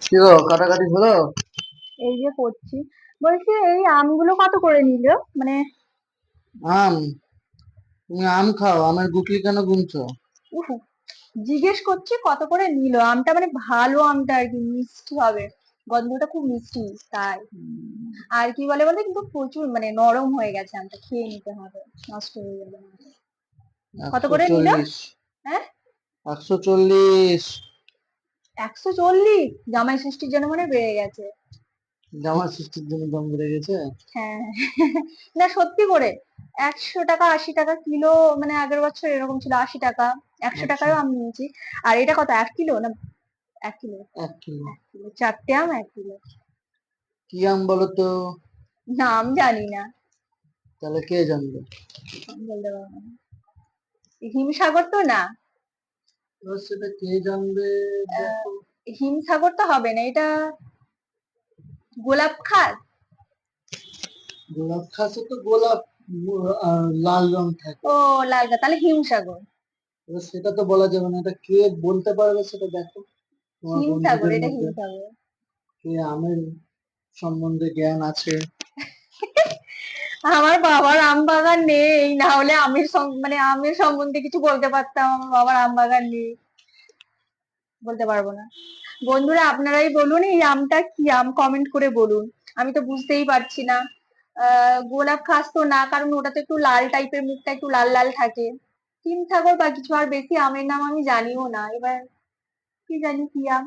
কি গো, কাটাকাটি হলো? এই যে করছি। বলছি এই আমগুলো কত করে নিল? মানে আম? তুমি আম খাও, আমের গুটলি কেন গুনছো? উফ, জিজ্ঞেস করছি কত করে নিল আমটা, মানে ভালো আমটা আর কি, মিষ্টি হবে, গন্ধটা খুব মিষ্টি তাই। আর কি বলে বলতে, কিন্তু প্রচুর মানে নরম হয়ে গেছে আমটা, খেয়ে নিতে হবে, নষ্ট হয়ে যাবে না। কত একশো করে নিল? চল্লিশ হ্যাঁ, 140। 140? জামাই ষষ্ঠীর জন্য মানে বেড়ে গেছে। জামা ষষ্ঠীর জন্য দাম বেড়ে গেছে? হ্যাঁ না সত্যি করে, 100 টাকা 80 টাকা কিলো, মানে আগের বছর এরকম ছিল 80 টাকা, একশো আচ্ছা, টাকায়ও আমি নিয়েছি। আর এটা কত, 1 কিলো না? 1 কিলো, 1 কিলো। 1 কিলো, 4টে আম 1 কিলো। কি আম বলো তো? নাম জানি না, তাহলে কে জানবে? আমি বলতে পারবো না। হিমসাগর তো না। এবার সেটা কে জানবে? আহ, দেখো। হিমসাগর তো হবে না এটা, গোলাপ খাস। গোলাপ খাসে তো গোলাপ লাল রং থাকে। ও লাল গা, তাহলে হিমসাগর। এবার সেটা তো বলা যাবে না, এটা কে বলতে পারবে সেটা দেখো, তোমার হিমসাগর, বন্ধুদের এটা মধ্যে হিমসাগর। কে আমের সম্বন্ধে জ্ঞান আছে। আমার বাবার আম বাগান নেই, না হলে আমের মানে আমের সম্বন্ধে কিছু বলতে পারতাম, আমার বাবার আম বাগান নেই, বলতে পারবো না। বন্ধুরা আপনারাই বলুন এই আমটা কি আম, কমেন্ট করে বলুন, আমি তো বুঝতেই পারছি না। গোলাপ খাস তো না, কারণ ওটা তো একটু লাল টাইপের, মুখটা একটু লাল লাল থাকে। হিমসাগর বা কিছু, আর বেশি আমের নাম আমি জানিও না, এবার কি জানি কি আম।